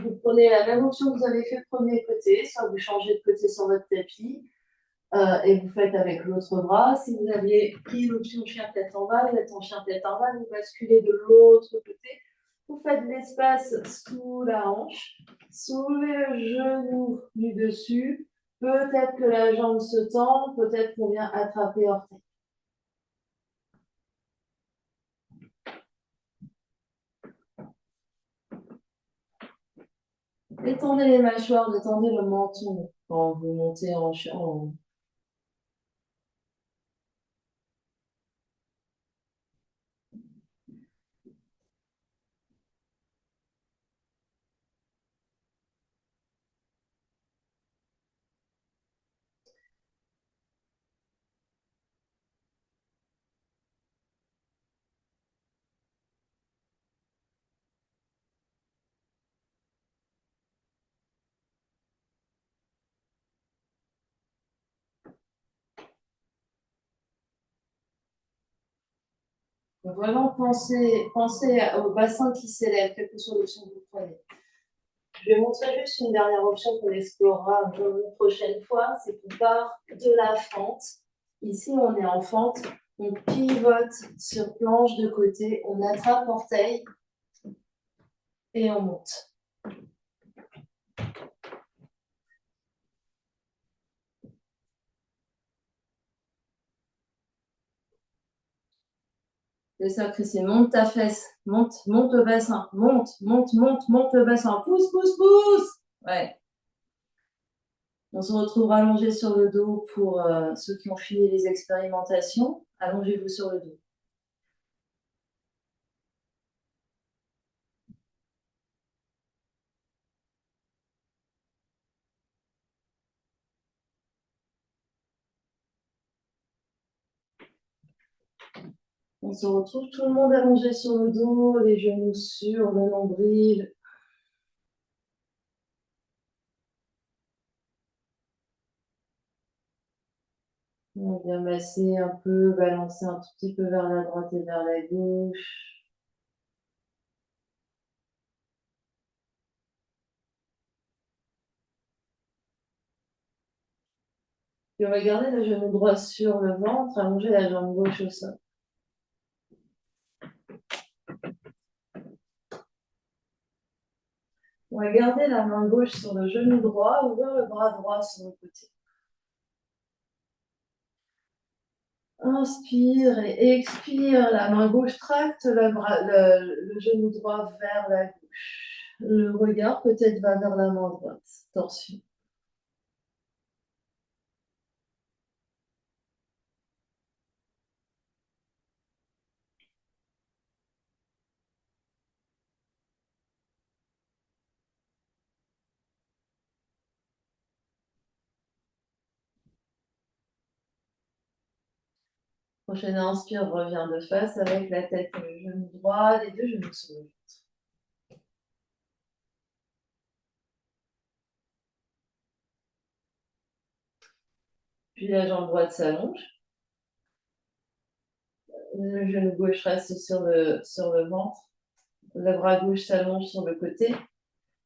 vous prenez la même option que vous avez fait premier côté, soit vous changez de côté sur votre tapis, et vous faites avec l'autre bras. Si vous aviez pris l'option chien tête en bas, vous êtes en chien tête en bas, vous basculez de l'autre côté. Vous faites de l'espace sous la hanche, soulevez le genou du dessus. Peut-être que la jambe se tend, peut-être qu'on vient attraper orteil. Détendez les mâchoires, détendez le menton quand vous montez en Vraiment, pensez au bassin qui s'élève, quelle que soit l'option que vous prenez. Je vais montrer juste une dernière option qu'on explorera une prochaine fois, c'est qu'on part de la fente. Ici, on est en fente, on pivote sur planche de côté, on attrape orteil et on monte. C'est ça, Christine, monte ta fesse, monte le bassin, monte le bassin, pousse, pousse, pousse. Ouais. On se retrouve allongé sur le dos pour ceux qui ont fini les expérimentations. Allongez-vous sur le dos. On se retrouve tout le monde allongé sur le dos, les genoux sur le nombril. On vient masser un peu, balancer un tout petit peu vers la droite et vers la gauche. Puis on va garder le genou droit sur le ventre, allonger la jambe gauche au sol. On va garder la main gauche sur le genou droit, ouvrir le bras droit sur le côté. Inspire et expire, la main gauche tracte le genou droit vers la gauche. Le regard peut-être va vers la main droite, torsion. Prochaine inspire, revient de face avec la tête et le genou droit, les deux genoux sur le ventre. Puis la jambe droite s'allonge. Le genou gauche reste sur le ventre. Le bras gauche s'allonge sur le côté.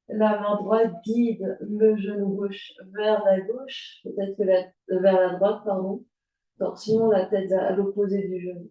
La main droite guide le genou gauche vers la gauche, peut-être que vers la droite, pardon. Torsion, la tête à l'opposé du genou.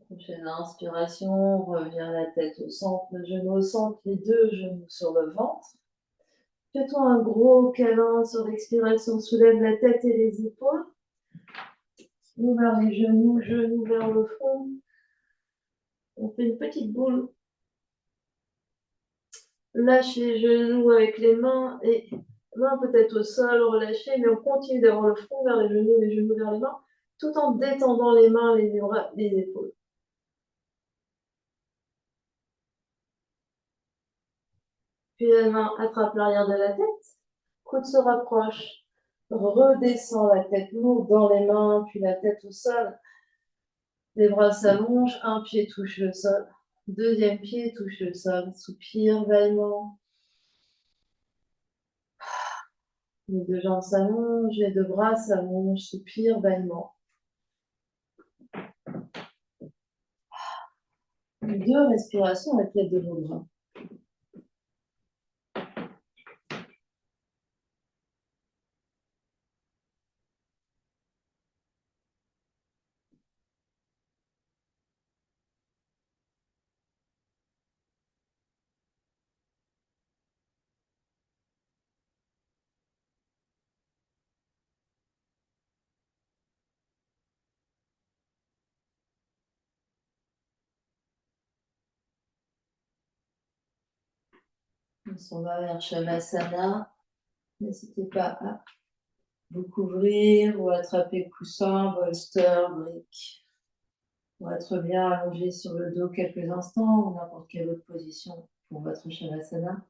Prochaine inspiration, on revient la tête au centre, le genou au centre, les deux genoux sur le ventre. Fais-toi un gros câlin sur l'expiration, soulève la tête et les épaules. Ouvre les genoux, genoux vers le front. On fait une petite boule. Lâche les genoux avec les mains et mains peut-être au sol, relâchées, mais on continue d'avoir le front vers les genoux vers les mains, tout en détendant les mains, les bras, les épaules. Puis la main attrape l'arrière de la tête, coude se rapproche, redescend la tête lourde dans les mains, puis la tête au sol. Les bras s'allongent, un pied touche le sol, deuxième pied touche le sol, soupir, bâillement. Les deux jambes s'allongent, les deux bras s'allongent, soupir, bâillement. Deux respirations avec l'aide de vos bras. On s'en va vers Shavasana. N'hésitez pas à vous couvrir ou attraper coussin, bolster, brique. Pour être bien allongé sur le dos quelques instants ou n'importe quelle autre position pour votre Shavasana.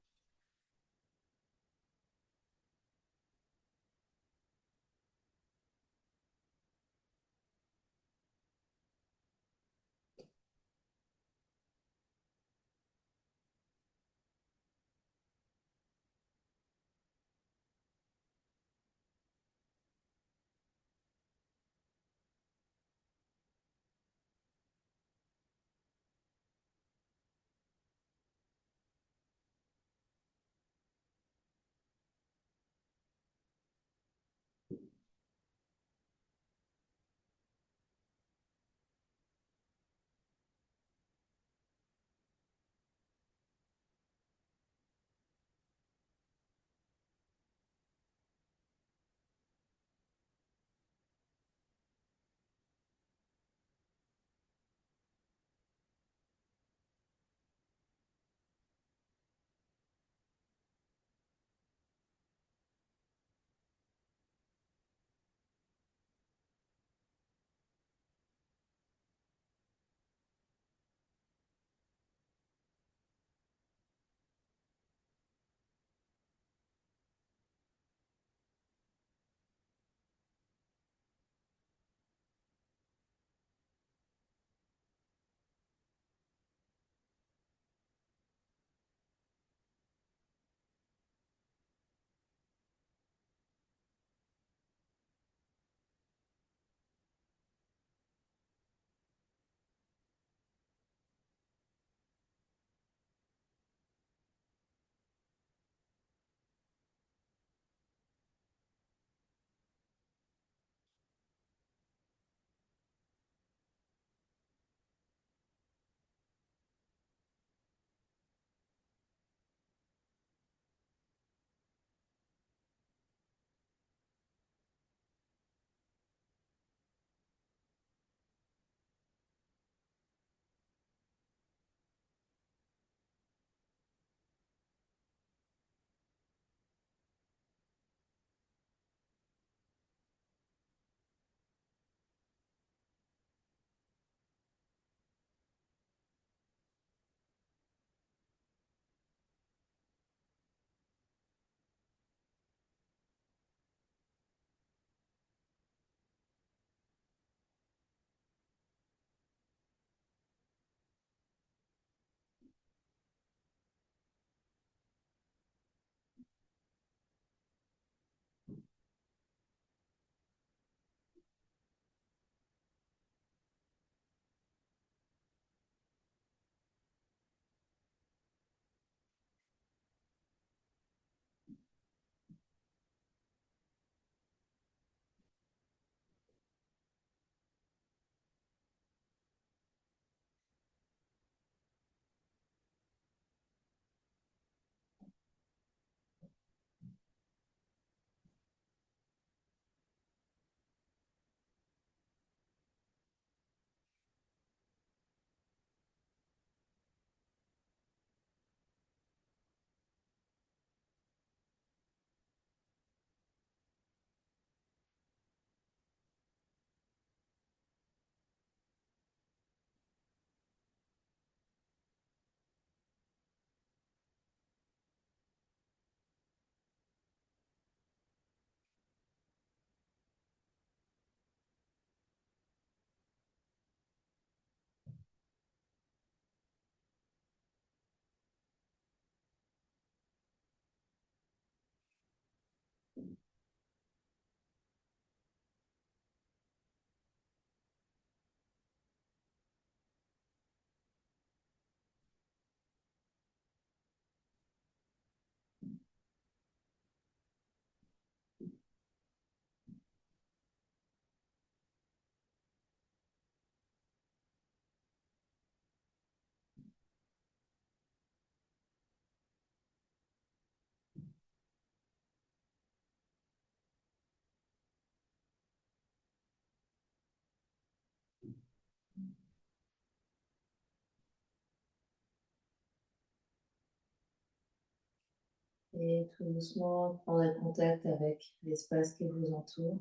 Et tout doucement, prendre contact avec l'espace qui vous entoure.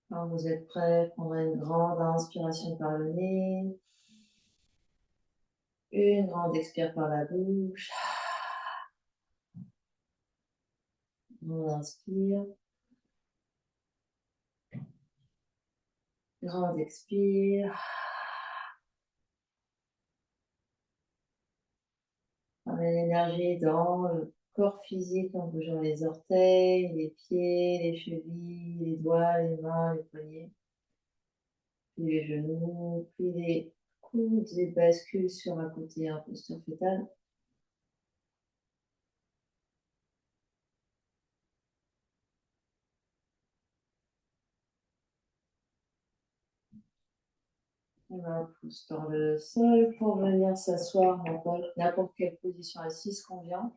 Quand vous êtes prêt, prendre une grande inspiration par le nez. Une grande expire par la bouche. On inspire. Grande expire. Ramène l'énergie dans le corps physique en bougeant les orteils, les pieds, les chevilles, les doigts, les mains, les poignets. Puis les genoux, puis les coudes et bascule sur un côté en posture fétale. On va pousse dans le sol pour venir s'asseoir dans n'importe quelle position assise convient.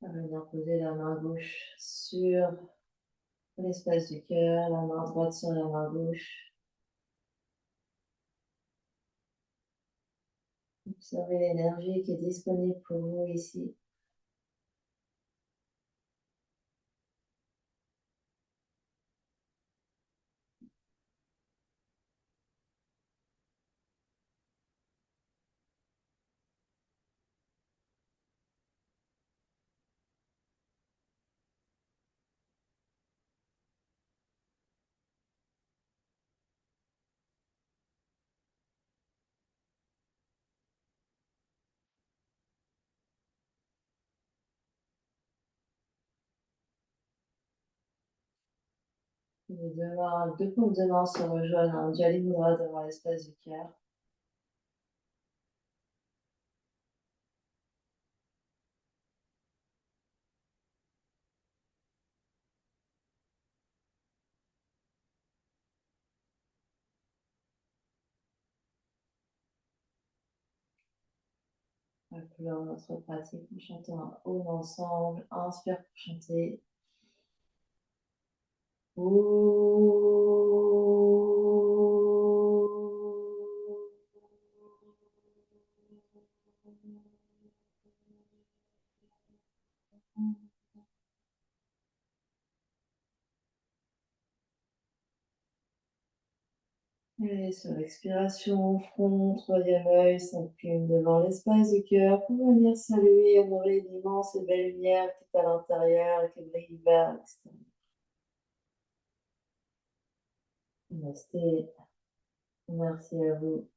On va venir poser la main gauche sur l'espace du cœur, la main droite sur la main gauche. Observez l'énergie qui est disponible pour vous ici. Deux paumes de main se rejoignent en Jali Mudra devant l'espace du cœur. Dans notre pratique, nous chantons un Om ensemble. Inspire pour chanter. Et sur l'expiration, front, troisième œil, s'incline devant l'espace du cœur pour venir saluer, honorer l'immense et belle lumière qui est à l'intérieur et qui brille vers l'extérieur. Namasté. Merci à vous.